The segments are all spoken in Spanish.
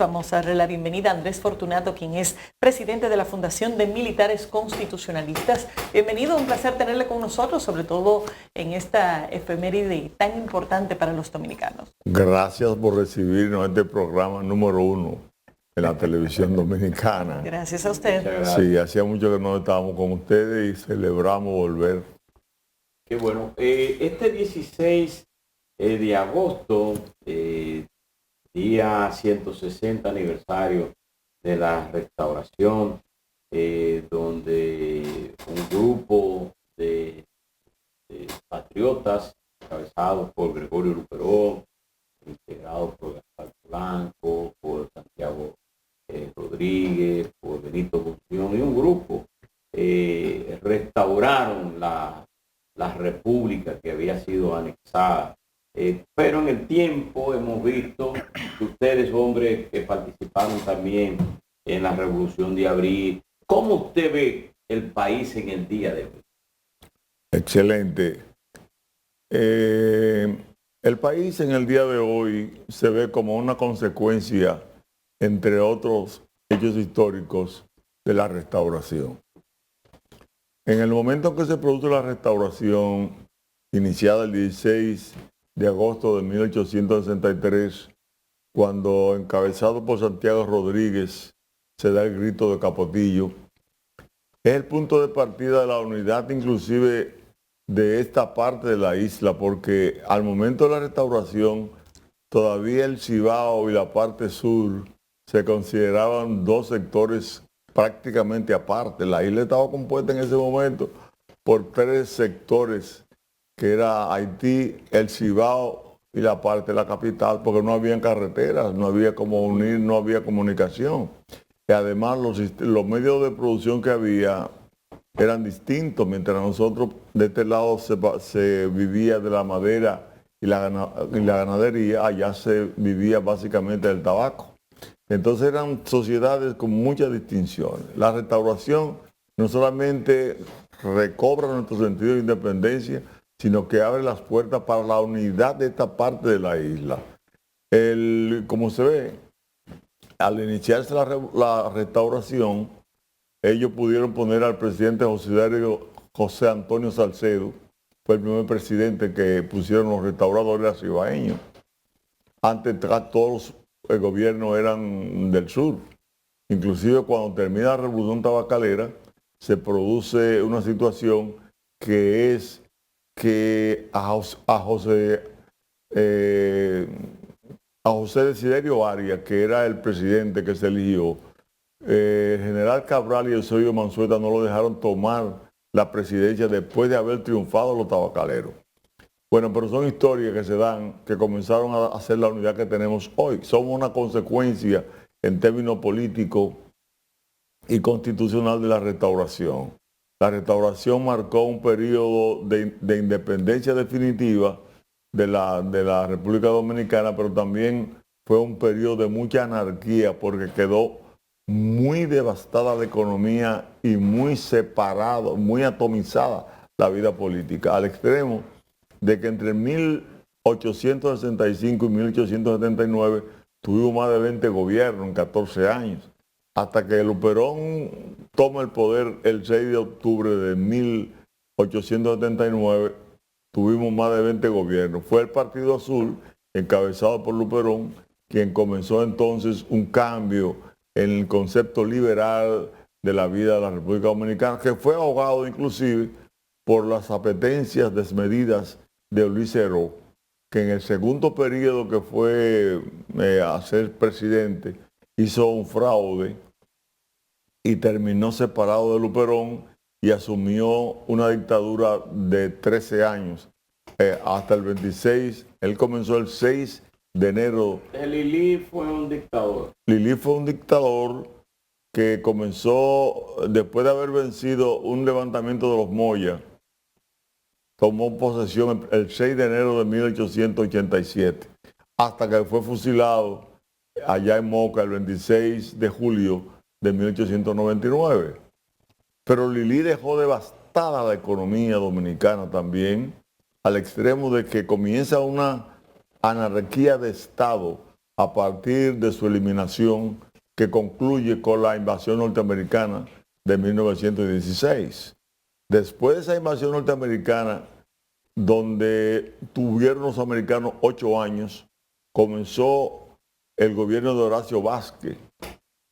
Vamos a darle la bienvenida a Andrés Fortunato, quien es presidente de la Fundación de Militares Constitucionalistas. Bienvenido, un placer tenerle con nosotros, sobre todo en esta efeméride tan importante para los dominicanos. Gracias por recibirnos en este programa número 1 en la televisión dominicana. Gracias a usted. Sí, hacía mucho que no estábamos con ustedes y celebramos volver. Qué bueno. Este 16 de agosto, día 160 aniversario de la Restauración, donde un grupo de patriotas encabezados por Gregorio Luperón, integrados por Gaspar Blanco, por Santiago Rodríguez, por Benito Gunción y un grupo, restauraron la república que había sido anexada. Pero en el tiempo hemos visto que ustedes, hombres que participaron también en la Revolución de Abril, ¿cómo usted ve el país en el día de hoy? Excelente. El país en el día de hoy se ve como una consecuencia, entre otros hechos históricos, de la restauración. En el momento en que se produce la restauración, iniciada el 16 de agosto de 1863, cuando encabezado por Santiago Rodríguez se da el grito de Capotillo, es el punto de partida de la unidad inclusive de esta parte de la isla, porque al momento de la restauración todavía el Cibao y la parte sur se consideraban dos sectores prácticamente aparte. La isla estaba compuesta en ese momento por tres sectores, que era Haití, el Cibao y la parte de la capital, porque no había carreteras, no había como unir, no había comunicación. Y además los medios de producción que había eran distintos. Mientras nosotros de este lado se vivía de la madera y la ganadería, allá se vivía básicamente del tabaco. Entonces eran sociedades con muchas distinciones. La restauración no solamente recobra nuestro sentido de independencia, sino que abre las puertas para la unidad de esta parte de la isla. Como se ve, al iniciarse la restauración, ellos pudieron poner al presidente José Antonio Salcedo, fue el primer presidente que pusieron los restauradores cibaeños. Antes todos los gobiernos eran del sur. Inclusive cuando termina la Revolución Tabacalera, se produce una situación que es que a José Desiderio Arias, que era el presidente que se eligió, el general Cabral y Eusebio Mansueta no lo dejaron tomar la presidencia después de haber triunfado los tabacaleros. Bueno, pero son historias que se dan, que comenzaron a hacer la unidad que tenemos hoy. Somos una consecuencia en términos políticos y constitucional de la restauración. La restauración marcó un periodo de independencia definitiva de la República Dominicana, pero también fue un periodo de mucha anarquía porque quedó muy devastada la economía y muy separado, muy atomizada la vida política, al extremo de que entre 1865 y 1879 tuvimos más de 20 gobiernos en 14 años. Hasta que Luperón toma el poder el 6 de octubre de 1879, tuvimos más de 20 gobiernos. Fue el Partido Azul, encabezado por Luperón, quien comenzó entonces un cambio en el concepto liberal de la vida de la República Dominicana, que fue ahogado inclusive por las apetencias desmedidas de Ulises Heró, que en el segundo periodo que fue a ser presidente, hizo un fraude y terminó separado de Luperón y asumió una dictadura de 13 años hasta el 26. Él comenzó el 6 de enero. Lili fue un dictador. Lili fue un dictador que comenzó después de haber vencido un levantamiento de los Moya. Tomó posesión el 6 de enero de 1887, hasta que fue fusilado allá en Moca el 26 de julio de 1899. Pero Lili dejó devastada la economía dominicana también, al extremo de que comienza una anarquía de Estado a partir de su eliminación que concluye con la invasión norteamericana de 1916. Después de esa invasión norteamericana, donde tuvieron los americanos 8 años, comenzó el gobierno de Horacio Vázquez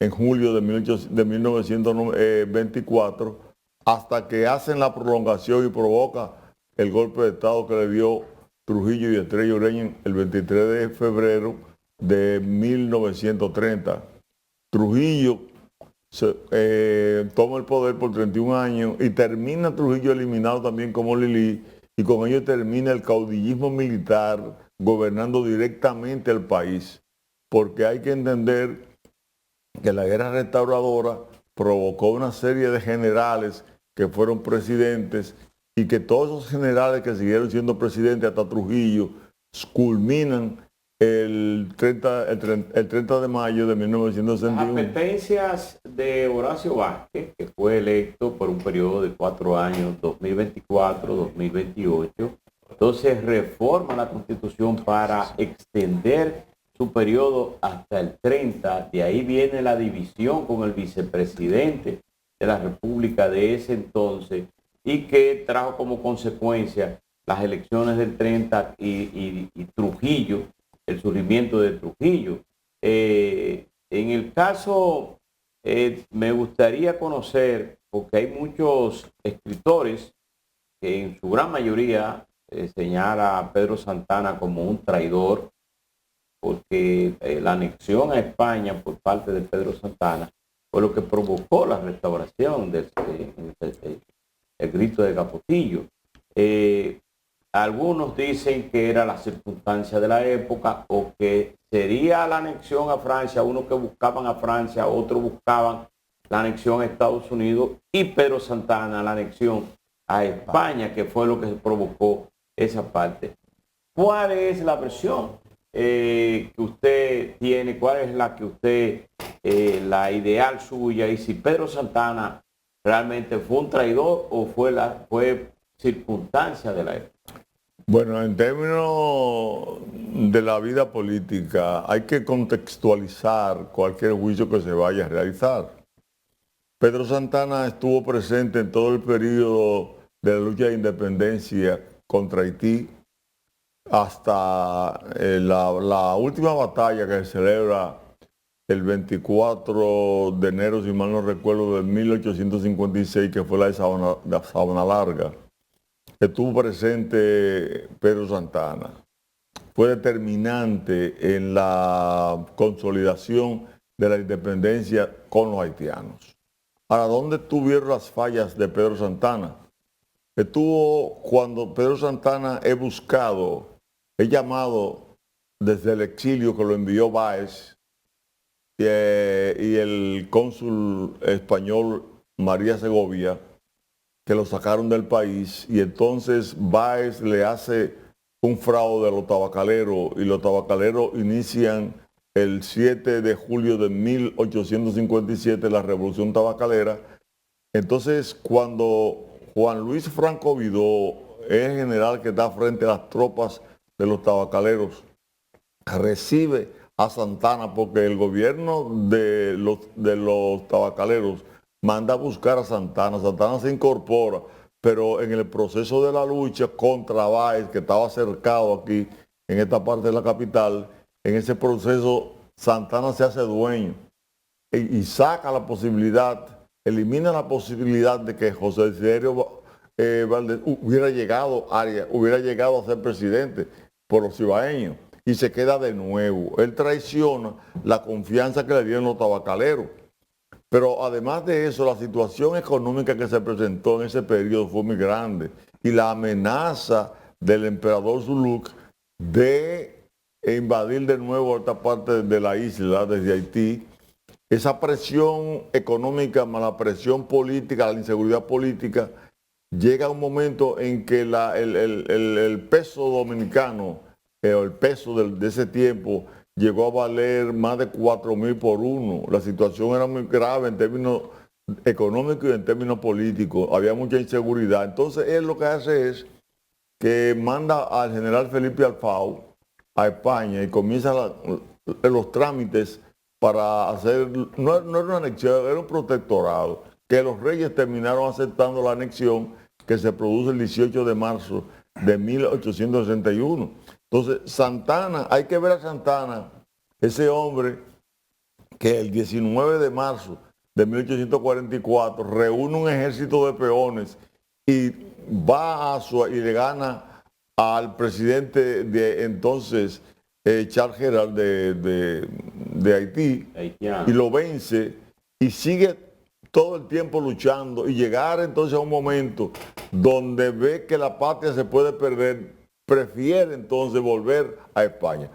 en julio de 1924, hasta que hacen la prolongación y provoca el golpe de Estado que le dio Trujillo y Estrella Ureña el 23 de febrero de 1930. Trujillo toma el poder por 31 años y termina Trujillo eliminado también como Lili, y con ello termina el caudillismo militar gobernando directamente el país, porque hay que entender que la guerra restauradora provocó una serie de generales que fueron presidentes y que todos esos generales que siguieron siendo presidentes hasta Trujillo culminan el 30 de mayo de 1961. Las apetencias de Horacio Vázquez, que fue electo por un periodo de 4 años, 2024-2028, entonces reforma la Constitución para extender su periodo hasta el 30, de ahí viene la división con el vicepresidente de la República de ese entonces, y que trajo como consecuencia las elecciones del 30 y Trujillo, el surgimiento de Trujillo. En el caso, me gustaría conocer, porque hay muchos escritores que en su gran mayoría señala a Pedro Santana como un traidor, porque la anexión a España por parte de Pedro Santana fue lo que provocó la restauración del el grito de Capotillo. Algunos dicen que era la circunstancia de la época, o que sería la anexión a Francia, unos que buscaban a Francia, otros buscaban la anexión a Estados Unidos, y Pedro Santana la anexión a España, que fue lo que provocó esa parte. ¿Cuál es la versión que usted tiene? ¿Cuál es la que usted, la ideal suya? Y si Pedro Santana realmente fue un traidor o fue circunstancia de la época. Bueno, en términos de la vida política, hay que contextualizar cualquier juicio que se vaya a realizar. Pedro Santana estuvo presente en todo el periodo de la lucha de independencia contra Haití, hasta la última batalla que se celebra el 24 de enero, si mal no recuerdo, de 1856, que fue la de Sabana Larga. Estuvo presente Pedro Santana. Fue determinante en la consolidación de la independencia con los haitianos. Ahora, ¿dónde estuvieron las fallas de Pedro Santana? Estuvo cuando Pedro Santana es buscado, es llamado desde el exilio que lo envió Báez y el cónsul español María Segovia, que lo sacaron del país, y entonces Báez le hace un fraude a los tabacaleros, y los tabacaleros inician el 7 de julio de 1857 la revolución tabacalera. Entonces, cuando Juan Luis Franco Vidó es el general que está frente a las tropas de los tabacaleros, recibe a Santana porque el gobierno de los tabacaleros manda a buscar a Santana. Santana se incorpora, pero en el proceso de la lucha contra Báez, que estaba cercado aquí en esta parte de la capital, en ese proceso Santana se hace dueño y saca la posibilidad, elimina la posibilidad de que José Desiderio Valdés hubiera llegado a ser presidente por los cibaeños, y se queda de nuevo. Él traiciona la confianza que le dieron los tabacaleros. Pero además de eso, la situación económica que se presentó en ese periodo fue muy grande, y la amenaza del emperador Zuluk de invadir de nuevo esta parte de la isla desde Haití, esa presión económica más la presión política, la inseguridad política, llega a un momento en que el peso dominicano, el peso de ese tiempo, llegó a valer más de 4.000 por uno. La situación era muy grave en términos económicos y en términos políticos. Había mucha inseguridad. Entonces él lo que hace es que manda al general Felipe Alfao a España y comienza los trámites para hacer, no era una anexión, era un protectorado, que los reyes terminaron aceptando la anexión que se produce el 18 de marzo de 1861. Entonces, Santana, hay que ver a Santana, ese hombre que el 19 de marzo de 1844 reúne un ejército de peones y va y le gana al presidente de entonces, Charles Gerald de Haití, y lo vence y sigue todo el tiempo luchando y llegar entonces a un momento donde ve que la patria se puede perder, prefiere entonces volver a España.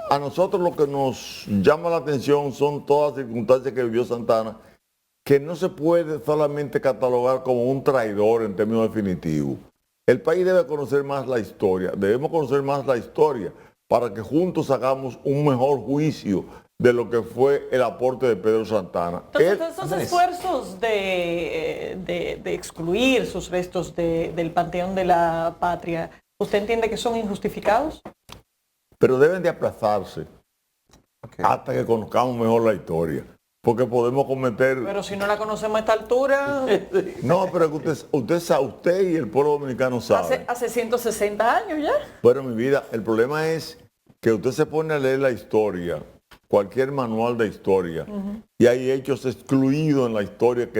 A nosotros lo que nos llama la atención son todas las circunstancias que vivió Santana, que no se puede solamente catalogar como un traidor en términos definitivos. El país debe conocer más la historia, debemos conocer más la historia para que juntos hagamos un mejor juicio de lo que fue el aporte de Pedro Santana. Entonces, esos esfuerzos de excluir sus restos del Panteón de la Patria, ¿usted entiende que son injustificados? Pero deben de aplazarse hasta que conozcamos mejor la historia. Porque podemos cometer... Pero si no la conocemos a esta altura... No, pero usted y el pueblo dominicano saben. Hace 160 años ya. Bueno, mi vida, el problema es que usted se pone a leer la historia, cualquier manual de historia, y hay hechos excluidos en la historia que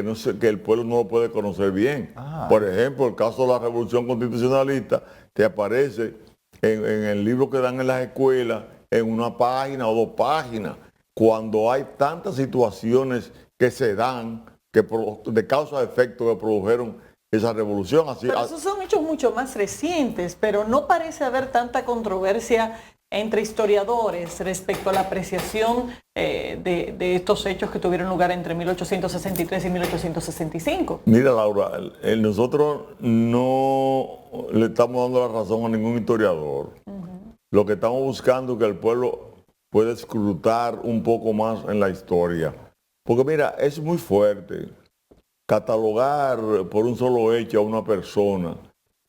el pueblo no lo puede conocer bien. Por ejemplo, el caso de la Revolución Constitucionalista, que aparece en el libro que dan en las escuelas, en una página o 2 páginas, cuando hay tantas situaciones que se dan de causa a efecto que produjeron esa revolución. Pero esos son hechos mucho más recientes, pero no parece haber tanta controversia entre historiadores respecto a la apreciación de estos hechos que tuvieron lugar entre 1863 y 1865. Mira, Laura, nosotros no le estamos dando la razón a ningún historiador. Lo que estamos buscando es que el pueblo pueda escrutar un poco más en la historia. Porque mira, es muy fuerte catalogar por un solo hecho a una persona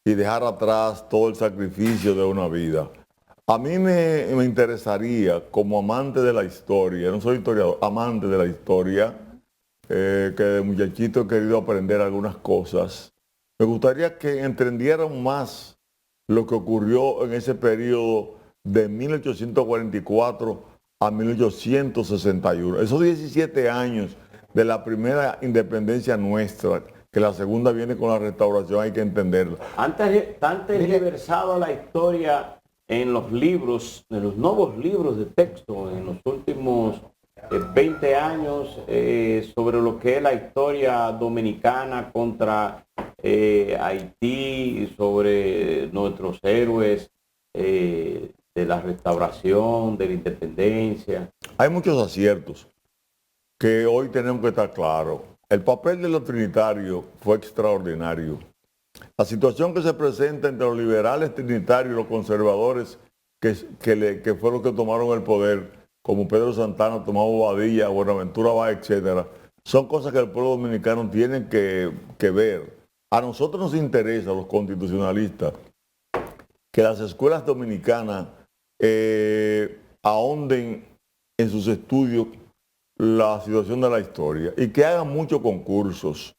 y dejar atrás todo el sacrificio de una vida. A mí me interesaría, como amante de la historia, no soy historiador, amante de la historia, que de muchachito he querido aprender algunas cosas, me gustaría que entendieran más lo que ocurrió en ese periodo de 1844 a 1861. Esos 17 años de la primera independencia nuestra, que la segunda viene con la restauración, hay que entenderlo. Antes reversado la historia en los libros, en los nuevos libros de texto, en los últimos 20 años, sobre lo que es la historia dominicana contra Haití, sobre nuestros héroes de la restauración, de la independencia. Hay muchos aciertos que hoy tenemos que estar claros. El papel de los trinitarios fue extraordinario. La situación que se presenta entre los liberales trinitarios y los conservadores que fueron los que tomaron el poder, como Pedro Santana, Tomás Bobadilla, Buenaventura Báez, etcétera, son cosas que el pueblo dominicano tiene que ver. A nosotros nos interesa, a los constitucionalistas, que las escuelas dominicanas ahonden en sus estudios la situación de la historia y que hagan muchos concursos,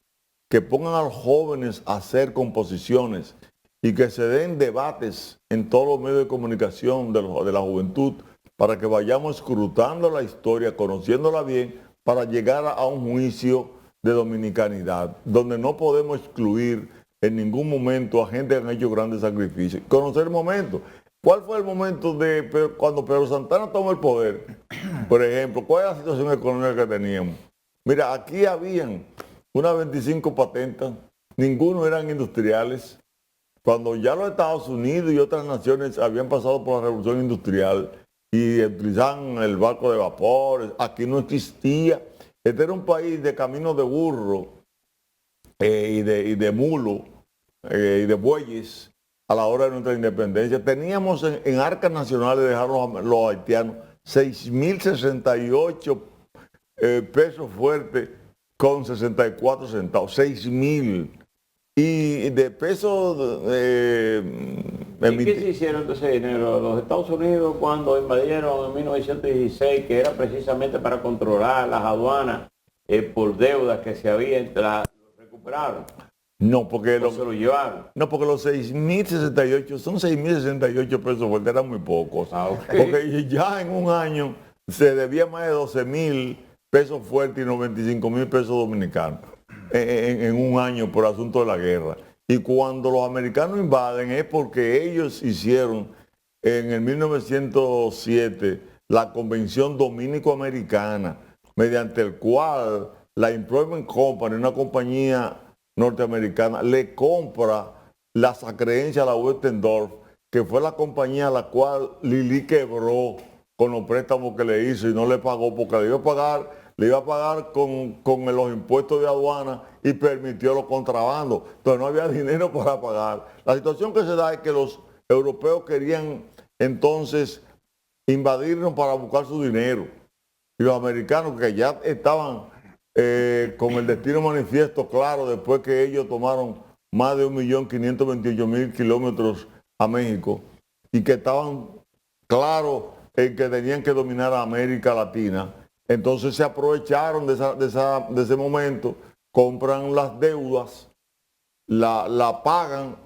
que pongan a los jóvenes a hacer composiciones y que se den debates en todos los medios de comunicación de la juventud para que vayamos escrutando la historia, conociéndola bien, para llegar a un juicio de dominicanidad, donde no podemos excluir en ningún momento a gente que han hecho grandes sacrificios. Conocer el momento. ¿Cuál fue el momento cuando Pedro Santana tomó el poder? Por ejemplo, ¿cuál es la situación económica que teníamos? Mira, aquí habían unas 25 patentes, ninguno eran industriales. Cuando ya los Estados Unidos y otras naciones habían pasado por la revolución industrial y utilizaban el barco de vapor, aquí no existía. Este era un país de caminos de burro y de mulo y de bueyes a la hora de nuestra independencia. Teníamos en arcas nacionales, dejaron los haitianos, 6.068 pesos fuertes con 64 centavos, 6.000. Y de pesos ¿Y qué se hicieron entonces dinero? Los Estados Unidos cuando invadieron en 1916, que era precisamente para controlar las aduanas por deudas que se habían, ¿lo recuperaron? No, porque se lo llevaron. No, porque los 6.068 son 6.068 pesos fuertes, eran muy pocos. Okay. Porque ya en un año se debía más de 12.000 pesos fuertes y 95.000 pesos dominicanos en un año por asunto de la guerra. Y cuando los americanos invaden es porque ellos hicieron en el 1907 la Convención Dominico-Americana, mediante el cual la Employment Company, una compañía norteamericana, le compra las acreencias a la Westendorf, que fue la compañía a la cual Lili quebró con los préstamos que le hizo y no le pagó porque le iba a pagar con los impuestos de aduana y permitió los contrabandos. Entonces no había dinero para pagar. La situación que se da es que los europeos querían entonces invadirnos para buscar su dinero. Y los americanos que ya estaban con el destino manifiesto claro después que ellos tomaron más de 1.528.000 kilómetros a México y que estaban claros en que tenían que dominar a América Latina. Entonces se aprovecharon de ese momento, compran las deudas, la pagan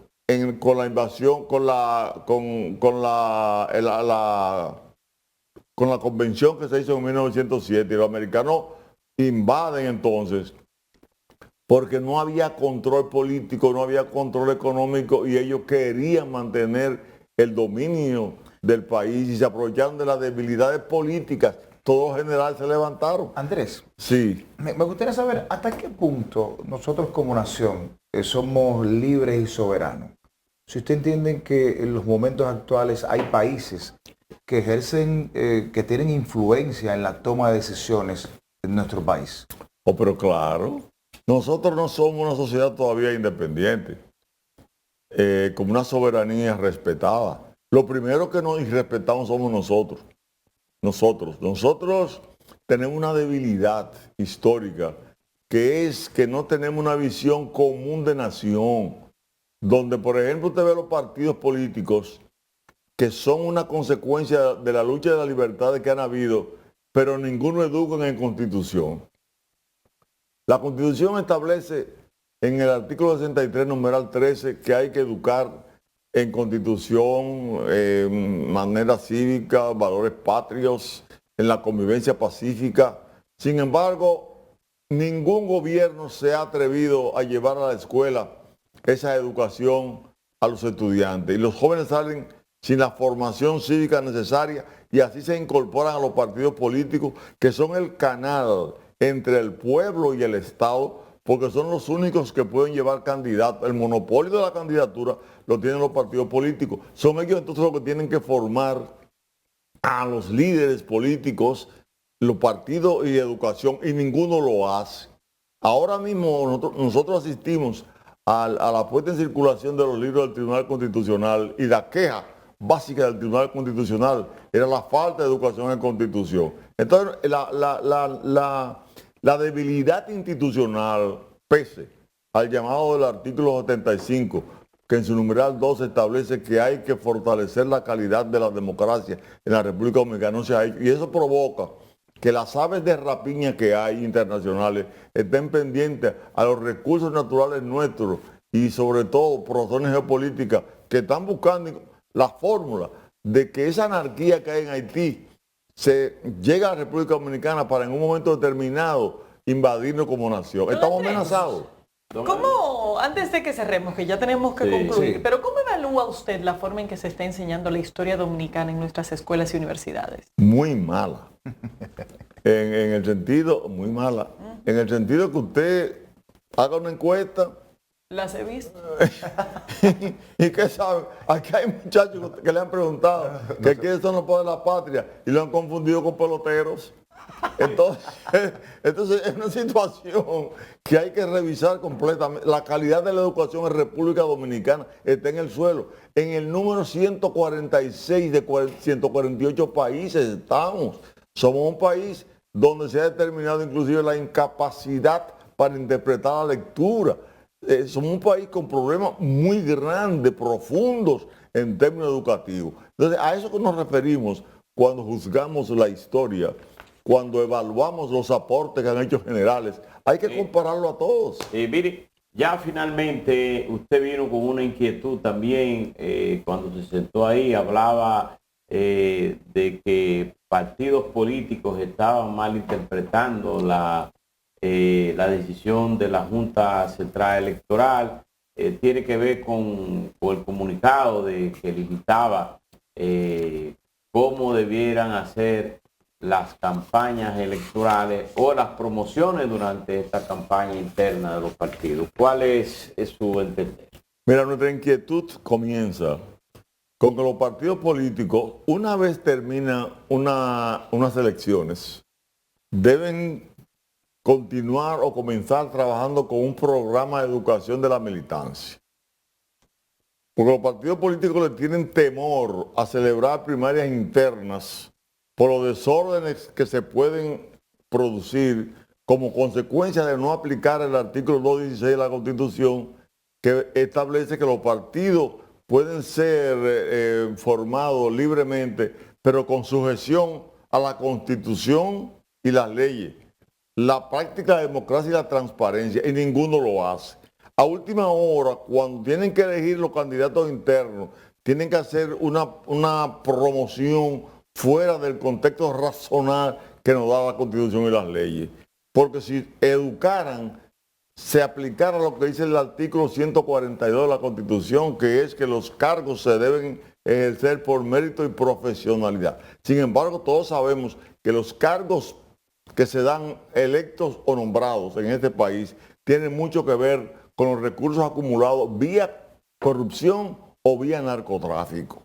con la invasión, con la convención que se hizo en 1907. Y los americanos invaden entonces porque no había control político, no había control económico y ellos querían mantener el dominio del país y se aprovecharon de las debilidades políticas. Todos los generales se levantaron. Andrés, sí. Me gustaría saber hasta qué punto nosotros como nación somos libres y soberanos. Si usted entiende que en los momentos actuales hay países que ejercen, que tienen influencia en la toma de decisiones en nuestro país. Oh, pero claro, nosotros no somos una sociedad todavía independiente, como una soberanía respetada. Lo primero que nos irrespetamos somos nosotros. Nosotros tenemos una debilidad histórica, que es que no tenemos una visión común de nación, donde por ejemplo usted ve los partidos políticos que son una consecuencia de la lucha de las libertades que han habido, pero ninguno educa en Constitución. La Constitución establece en el artículo 63, numeral 13, que hay que educar en Constitución, manera cívica, valores patrios, en la convivencia pacífica. Sin embargo, ningún gobierno se ha atrevido a llevar a la escuela esa educación a los estudiantes. Y los jóvenes salen sin la formación cívica necesaria y así se incorporan a los partidos políticos que son el canal entre el pueblo y el Estado, porque son los únicos que pueden llevar candidatos. El monopolio de la candidatura lo tienen los partidos políticos. Son ellos entonces los que tienen que formar a los líderes políticos, los partidos y educación, y ninguno lo hace. Ahora mismo nosotros asistimos a la puesta en circulación de los libros del Tribunal Constitucional y la queja básica del Tribunal Constitucional era la falta de educación en Constitución. Entonces, la debilidad institucional, pese al llamado del artículo 75, que en su numeral 2 establece que hay que fortalecer la calidad de la democracia en la República Dominicana, no se ha hecho. Y eso provoca que las aves de rapiña que hay internacionales estén pendientes a los recursos naturales nuestros y sobre todo por razones geopolíticas que están buscando la fórmula de que esa anarquía que hay en Haití se llegue a la República Dominicana para en un momento determinado invadirnos como nación. Estamos amenazados. ¿Cómo, antes de que cerremos, que ya tenemos que concluir, pero cómo evalúa usted la forma en que se está enseñando la historia dominicana en nuestras escuelas y universidades? Muy mala. En el sentido, muy mala. En el sentido que usted haga una encuesta. Las he visto. ¿Y qué saben? Aquí hay muchachos que le han preguntado que quiénes son los padres de la patria y lo han confundido con peloteros. Entonces es una situación que hay que revisar completamente. La calidad de la educación en República Dominicana está en el suelo. En el número 146 de 148 países estamos. Somos un país donde se ha determinado inclusive la incapacidad para interpretar la lectura. somos un país con problemas muy grandes, profundos en términos educativos. Entonces, a eso que nos referimos cuando juzgamos la historia, cuando evaluamos los aportes que han hecho generales. Hay que compararlo a todos. Mire, ya finalmente usted vino con una inquietud también cuando se sentó ahí, hablaba de que partidos políticos estaban malinterpretando la decisión de la Junta Central Electoral. Tiene que ver con el comunicado de que limitaba cómo debieran hacer las campañas electorales o las promociones durante esta campaña interna de los partidos. ¿Cuál es su entender? Mira, nuestra inquietud comienza con que los partidos políticos, una vez terminan unas elecciones, deben continuar o comenzar trabajando con un programa de educación de la militancia. Porque los partidos políticos le tienen temor a celebrar primarias internas por los desórdenes que se pueden producir como consecuencia de no aplicar el artículo 216 de la Constitución, que establece que los partidos pueden ser formados libremente, pero con sujeción a la Constitución y las leyes. La práctica de la democracia y la transparencia, y ninguno lo hace. A última hora, cuando tienen que elegir los candidatos internos, tienen que hacer una promoción fuera del contexto razonable que nos da la Constitución y las leyes. Porque si educaran, se aplicara lo que dice el artículo 142 de la Constitución, que es que los cargos se deben ejercer por mérito y profesionalidad. Sin embargo, todos sabemos que los cargos que se dan electos o nombrados en este país tienen mucho que ver con los recursos acumulados vía corrupción o vía narcotráfico,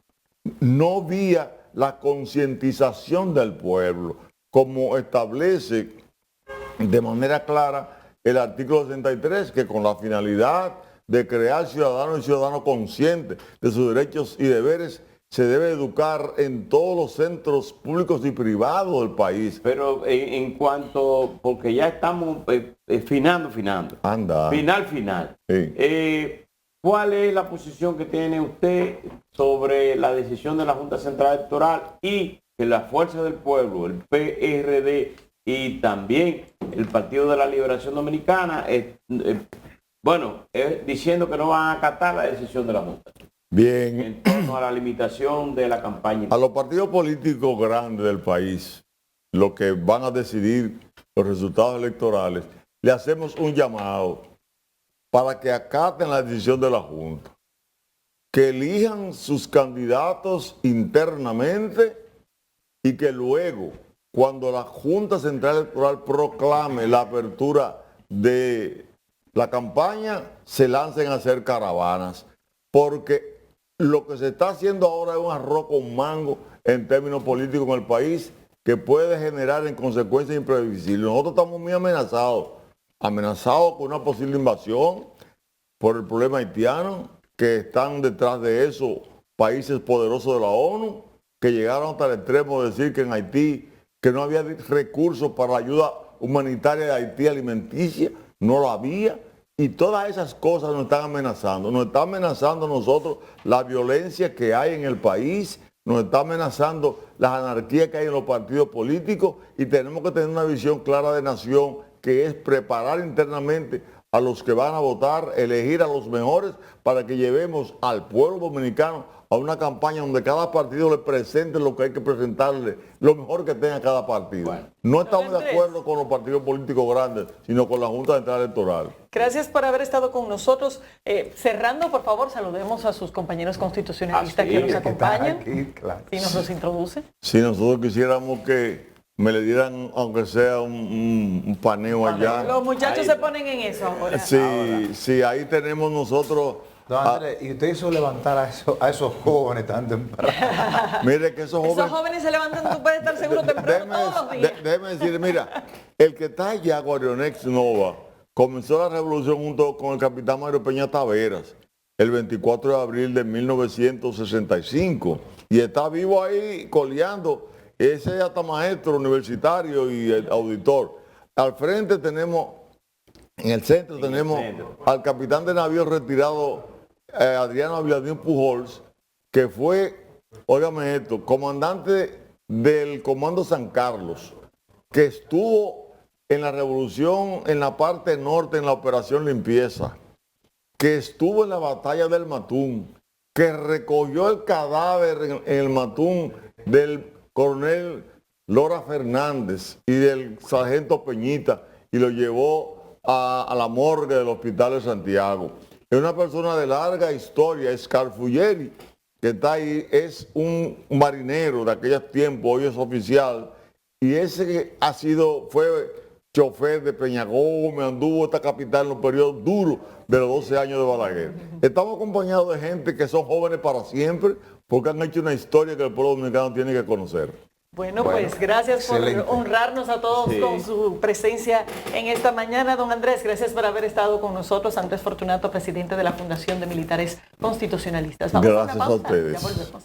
no vía la concientización del pueblo, como establece de manera clara el artículo 63, que con la finalidad de crear ciudadanos y ciudadanos conscientes de sus derechos y deberes, se debe educar en todos los centros públicos y privados del país. Pero en cuanto, porque ya estamos finando. Anda. Final. Sí. ¿Cuál es la posición que tiene usted sobre la decisión de la Junta Central Electoral y que la Fuerza del Pueblo, el PRD y también el Partido de la Liberación Dominicana, diciendo que no van a acatar la decisión de la Junta? Bien. En torno a la limitación de la campaña. A los partidos políticos grandes del país, los que van a decidir los resultados electorales, le hacemos un llamado para que acaten la decisión de la Junta, que elijan sus candidatos internamente y que luego, cuando la Junta Central Electoral proclame la apertura de la campaña, se lancen a hacer caravanas, porque lo que se está haciendo ahora es un arroz con mango en términos políticos en el país que puede generar en consecuencias imprevisibles. Nosotros estamos muy amenazados con una posible invasión por el problema haitiano, que están detrás de eso países poderosos de la ONU, que llegaron hasta el extremo de decir que en Haití, que no había recursos para la ayuda humanitaria de Haití alimenticia, no lo había. Y todas esas cosas nos están amenazando. Nos está amenazando a nosotros la violencia que hay en el país, nos está amenazando la anarquía que hay en los partidos políticos y tenemos que tener una visión clara de nación, que es preparar internamente a los que van a votar, elegir a los mejores para que llevemos al pueblo dominicano a una campaña donde cada partido le presente lo que hay que presentarle, lo mejor que tenga cada partido. Bueno, no estamos de acuerdo con los partidos políticos grandes, sino con la Junta Central Electoral. Gracias por haber estado con nosotros. Cerrando, por favor, saludemos a sus compañeros constitucionalistas que nos acompañan. Aquí, claro. ¿Y nos los introduce? Si nosotros quisiéramos que me le dieran, aunque sea un paneo allá. Los muchachos se ponen en eso ahora. Sí, ahí tenemos nosotros. Don Andrés, y usted hizo levantar a esos jóvenes tan temprano. Mire que esos jóvenes se levantan, tú puedes estar seguro temprano todos los días. Déjeme decir, mira, el que está allá, Guarionex Nova, comenzó la revolución junto con el capitán Mario Peña Taveras, el 24 de abril de 1965, y está vivo ahí coleando. Ese es hasta maestro universitario y el auditor. Al frente tenemos En el centro En el tenemos centro. al capitán de navío retirado, Adriano Aviladín Pujols, que fue, óigame esto, comandante del Comando San Carlos, que estuvo en la revolución en la parte norte en la operación limpieza, que estuvo en la batalla del Matún, que recogió el cadáver en el Matún del coronel Lora Fernández y del sargento Peñita y lo llevó a la morgue del Hospital de Santiago. Es una persona de larga historia, es Carfuglieri, que está ahí, es un marinero de aquellos tiempos, hoy es oficial, y ese fue chofer de Peña Gómez, anduvo esta capital en los periodos duros de los 12 años de Balaguer. Estamos acompañados de gente que son jóvenes para siempre, porque han hecho una historia que el pueblo dominicano tiene que conocer. Bueno, pues gracias por honrarnos a todos con su presencia en esta mañana. Don Andrés, gracias por haber estado con nosotros. Andrés Fortunato, presidente de la Fundación de Militares Constitucionalistas. Vamos Gracias a una pausa. a ustedes. Ya volvemos.